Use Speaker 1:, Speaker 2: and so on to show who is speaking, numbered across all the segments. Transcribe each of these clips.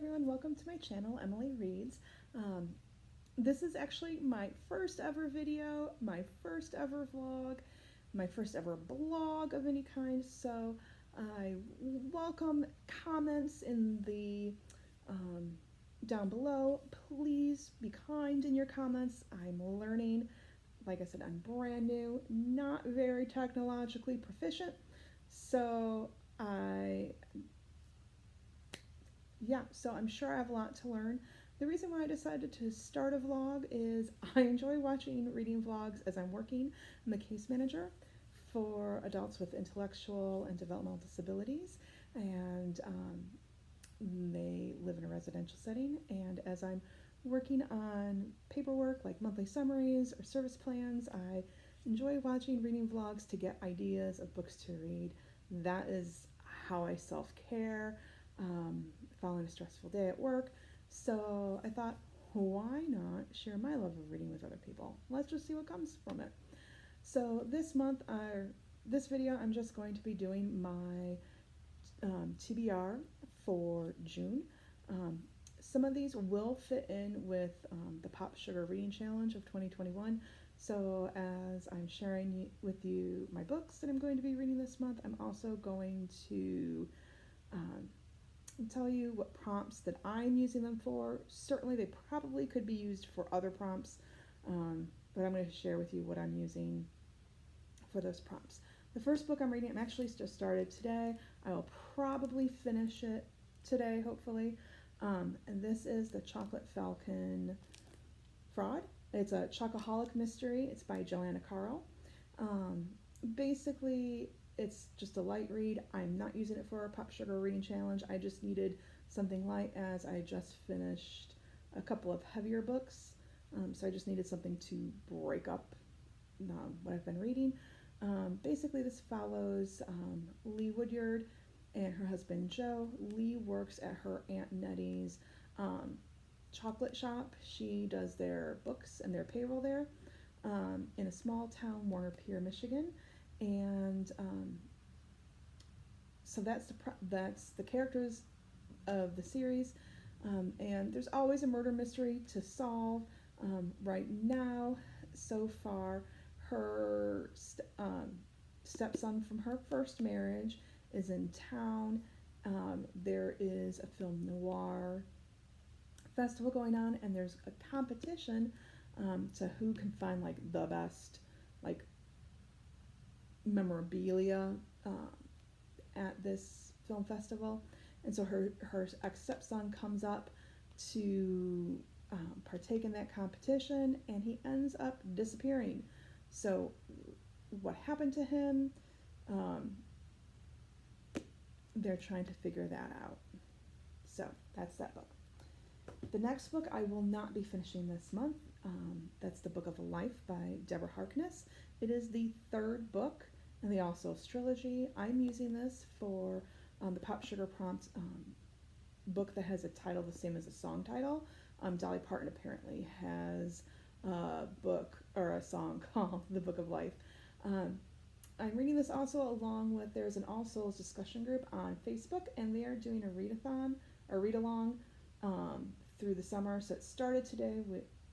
Speaker 1: everyone, welcome to my channel, Emily Reads. This is actually my first ever video, my first ever vlog, my first ever blog of any kind, so I welcome comments in the down below. Please be kind in your comments. I'm learning. Like I said, I'm brand new, not very technologically proficient, so I'm sure I have a lot to learn. The reason why I decided to start a vlog is I enjoy watching reading vlogs as I'm working. I'm a case manager for adults with intellectual and developmental disabilities, and they live in a residential setting. And as I'm working on paperwork like monthly summaries or service plans, I enjoy watching reading vlogs to get ideas of books to read. That is how I self-care following a stressful day at work. So I thought, why not share my love of reading with other people? Let's just see what comes from it. So this video, I'm just going to be doing my TBR for June. Some of these will fit in with the Pop Sugar Reading Challenge of 2021. So as I'm sharing with you my books that I'm going to be reading this month, I'm also going to tell you what prompts that I'm using them for. Certainly they probably could be used for other prompts, but I'm going to share with you what I'm using for those prompts. The first book I'm reading, I'm actually just started today. I will probably finish it today, hopefully. And this is The Chocolate Falcon Fraud. It's a chocoholic mystery. It's by Joanna Carl. Basically, it's just a light read. I'm not using it for a Pop Sugar Reading Challenge. I just needed something light as I just finished a couple of heavier books. So I just needed something to break up what I've been reading. Basically, this follows Lee Woodyard and her husband Joe. Lee works at her Aunt Nettie's chocolate shop. She does their books and their payroll there in a small town, Warner Pier, Michigan. And so that's the characters of the series, and there's always a murder mystery to solve. Right now, so far, her stepson from her first marriage is in town. There is a film noir festival going on, and there's a competition to who can find like the best like memorabilia at this film festival. And so her ex-stepson comes up to partake in that competition, and he ends up disappearing. So what happened to him? They're trying to figure that out. So that's that book. The next book I will not be finishing this month. That's The Book of Life by Deborah Harkness. It is the third book in the All Souls trilogy. I'm using this for the Pop Sugar Prompt book that has a title the same as a song title. Dolly Parton apparently has a book or a song called The Book of Life. I'm reading this also along with, there's an All Souls discussion group on Facebook, and they are doing a readathon or read-along through the summer. So it started today,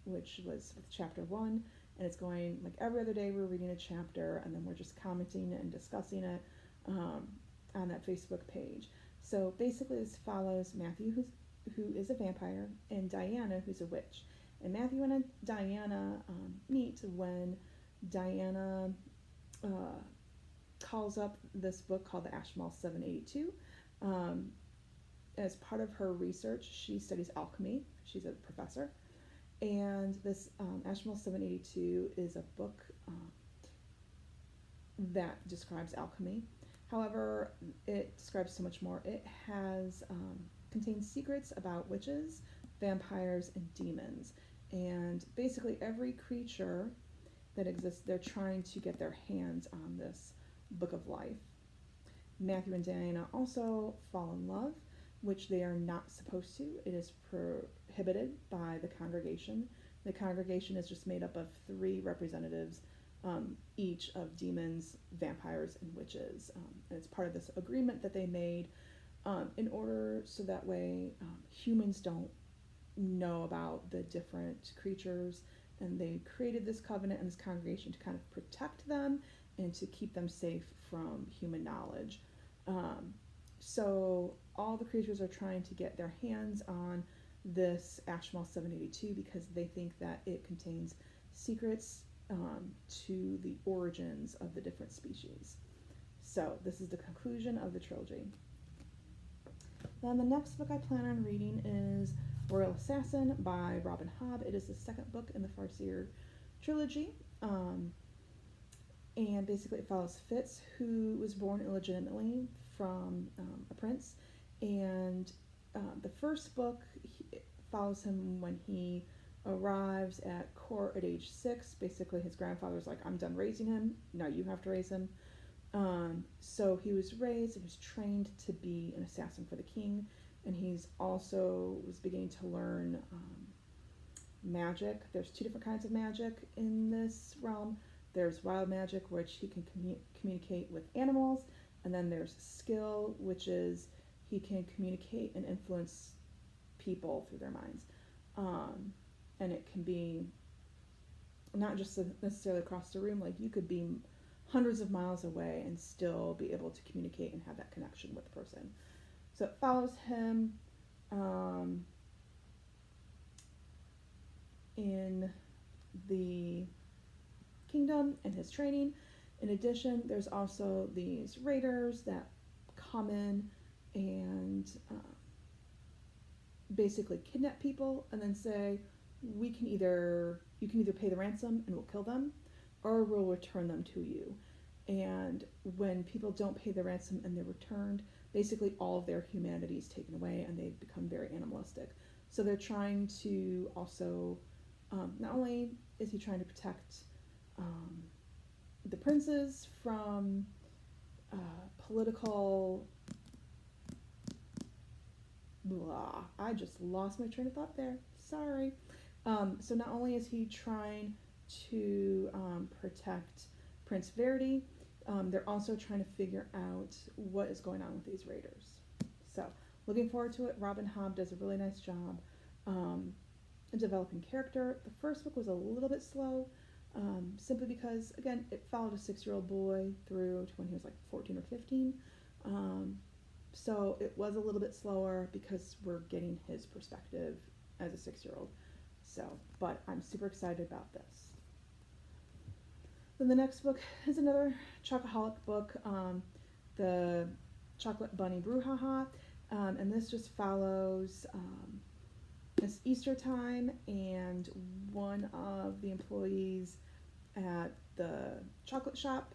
Speaker 1: which was with chapter 1, and it's going like every other day. We're reading a chapter, and then we're just commenting and discussing it on that Facebook page. So basically this follows Matthew, who is a vampire, and Diana, who's a witch. And Matthew and Diana meet when Diana calls up this book called the Ashmole 782. As part of her research, she studies alchemy. She's a professor. And this Ashmole 782 is a book that describes alchemy. However, it describes so much more. It has contains secrets about witches, vampires, and demons. And basically every creature that exists, they're trying to get their hands on this Book of Life. Matthew and Diana also fall in love, which they are not supposed to. It is prohibited by the congregation. The congregation is just made up of 3 representatives, each of demons, vampires, and witches. And it's part of this agreement that they made in order so that way humans don't know about the different creatures, and they created this covenant and this congregation to kind of protect them and to keep them safe from human knowledge. So all the creatures are trying to get their hands on this Ashmal 782 because they think that it contains secrets to the origins of the different species. So this is the conclusion of the trilogy. Then the next book I plan on reading is Royal Assassin by Robin Hobb. It is the second book in the Farseer trilogy. And basically it follows Fitz, who was born illegitimately from a prince. And the first book follows him when he arrives at court at age 6. Basically his grandfather's like, I'm done raising him, now you have to raise him. So he was raised and was trained to be an assassin for the king, and he's also was beginning to learn magic. There's 2 different kinds of magic in this realm. There's wild magic, which he can communicate with animals, and then there's skill, which is he can communicate and influence people through their minds. And it can be not just necessarily across the room, like you could be hundreds of miles away and still be able to communicate and have that connection with the person. So it follows him in the kingdom and his training. In addition, there's also these raiders that come in and basically kidnap people and then say, you can either pay the ransom and we'll kill them, or we'll return them to you. And when people don't pay the ransom and they're returned, basically all of their humanity is taken away and they become very animalistic. So they're trying to also, not only is he trying to protect the princes from political blah. I just lost my train of thought there. Sorry. So not only is he trying to protect Prince Verdi, they're also trying to figure out what is going on with these raiders. So looking forward to it. Robin Hobb does a really nice job in developing character. The first book was a little bit slow, simply because, again, it followed a 6-year-old boy through to when he was like 14 or 15. So it was a little bit slower because we're getting his perspective as a 6-year-old. So, but I'm super excited about this. Then the next book is another chocoholic book, the Chocolate Bunny Brouhaha, and this just follows it's Easter time, and one of the employees at the chocolate shop,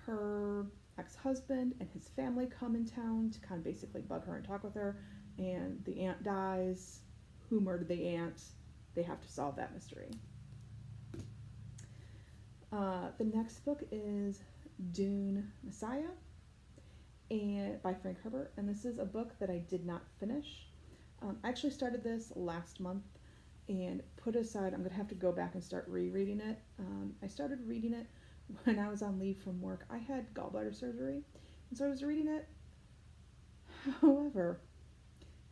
Speaker 1: her ex-husband and his family come in town to kind of basically bug her and talk with her, and the aunt dies. Who murdered the aunt? They have to solve that mystery. The next book is Dune Messiah and by Frank Herbert, and this is a book that I did not finish. I actually started this last month and put aside, I'm going to have to go back and start rereading it. I started reading it when I was on leave from work. I had gallbladder surgery, and so I was reading it. However,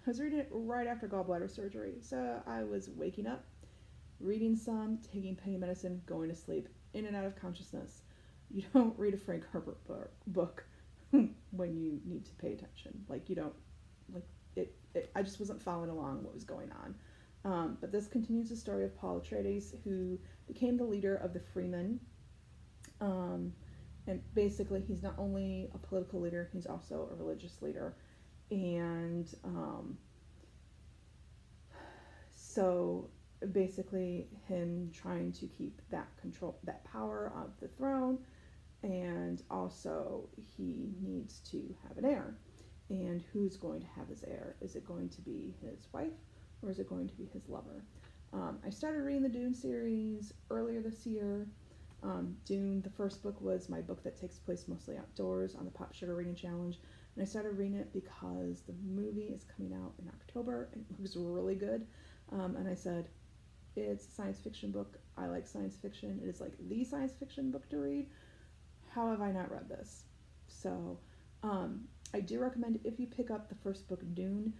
Speaker 1: I was reading it right after gallbladder surgery, so I was waking up, reading some, taking pain medicine, going to sleep, in and out of consciousness. You don't read a Frank Herbert book when you need to pay attention. Like, you don't, like, I just wasn't following along what was going on. But this continues the story of Paul Atreides, who became the leader of the Freemen. And basically, he's not only a political leader, he's also a religious leader. And so basically him trying to keep that control, that power of the throne, and also he needs to have an heir. And who's going to have his heir? Is it going to be his wife, or is it going to be his lover? I started reading the Dune series earlier this year. Dune, the first book, was my book that takes place mostly outdoors on the Pop Sugar Reading Challenge. And I started reading it because the movie is coming out in October. It looks really good. And I said, it's a science fiction book. I like science fiction. It is like the science fiction book to read. How have I not read this? So I do recommend if you pick up the first book, Dune,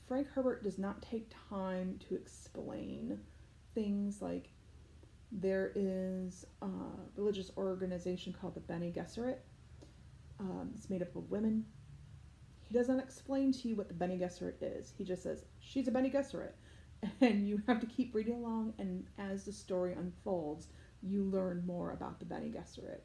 Speaker 1: Frank Herbert does not take time to explain things. Like, there is a religious organization called the Bene Gesserit. It's made up of women. He doesn't explain to you what the Bene Gesserit is. He just says, she's a Bene Gesserit. And you have to keep reading along, and as the story unfolds, you learn more about the Bene Gesserit.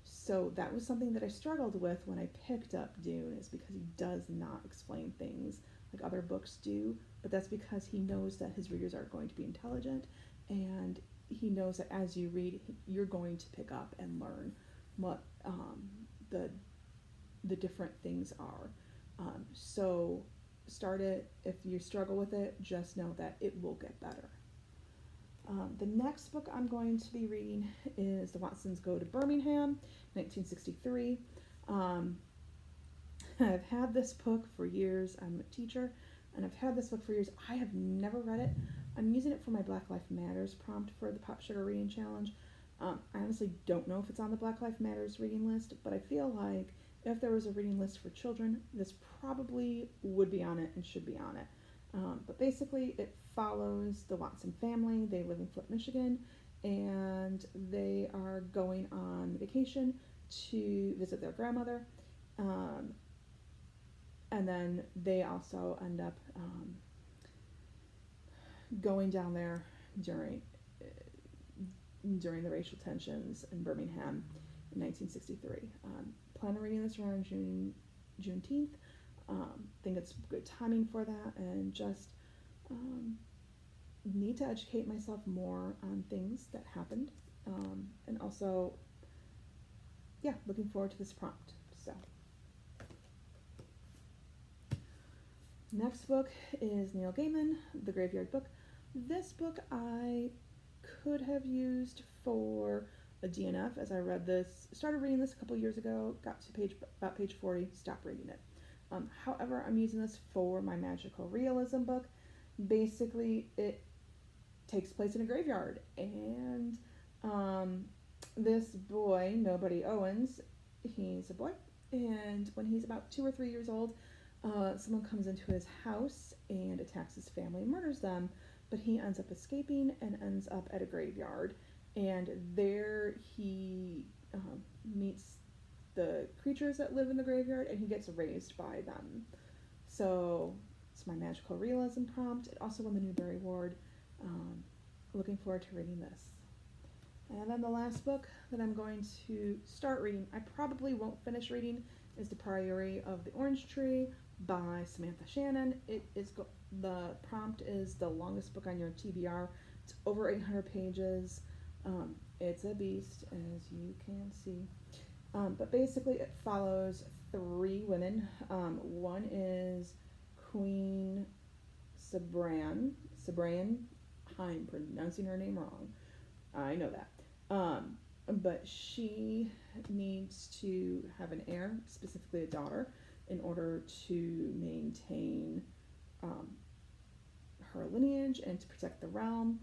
Speaker 1: So that was something that I struggled with when I picked up Dune, is because he does not explain things like other books do, but that's because he knows that his readers are going to be intelligent, and he knows that as you read, you're going to pick up and learn what the different things are. So start it. If you struggle with it, just know that it will get better. The next book I'm going to be reading is The Watsons Go to Birmingham, 1963. I've had this book for years. I'm a teacher, and I've had this book for years. I have never read it. I'm using it for my Black Lives Matters prompt for the Pop Sugar Reading Challenge. I honestly don't know if it's on the Black Lives Matters reading list, but I feel like if there was a reading list for children, this probably would be on it and should be on it. But basically, it follows the Watson family. They live in Flint, Michigan, and they are going on vacation to visit their grandmother. And then they also end up going down there during the racial tensions in Birmingham in 1963. Plan on reading this around Juneteenth. Think it's good timing for that, and just need to educate myself more on things that happened, and also, looking forward to this prompt. So, next book is Neil Gaiman, The Graveyard Book. This book I could have used for a DNF, as I started reading this a couple years ago, got to about page 40, stopped reading it. However, I'm using this for my magical realism book. Basically, it takes place in a graveyard, and this boy, Nobody Owens, he's a boy, and when he's about 2 or 3 years old, someone comes into his house and attacks his family and murders them, but he ends up escaping and ends up at a graveyard, and there he meets the creatures that live in the graveyard, and he gets raised by them. So it's my magical realism prompt. It also won the Newbery Award. Looking forward to reading this. And then the last book that I'm going to start reading, I probably won't finish reading, is The Priory of the Orange Tree by Samantha Shannon. The prompt is the longest book on your TBR. It's over 800 pages. It's a beast, as you can see. But basically it follows 3 women. One is Queen Sabran. I'm pronouncing her name wrong. I know that. But she needs to have an heir, specifically a daughter, in order to maintain her lineage and to protect the realm.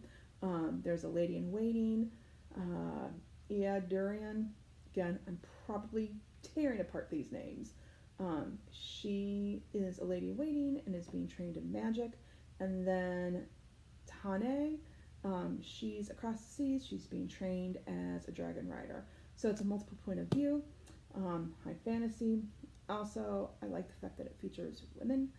Speaker 1: There's a lady in waiting, Durian. Again, I'm probably tearing apart these names. She is a lady in waiting and is being trained in magic. And then Tane, she's across the seas. She's being trained as a dragon rider. So it's a multiple point of view, high fantasy. Also, I like the fact that it features women.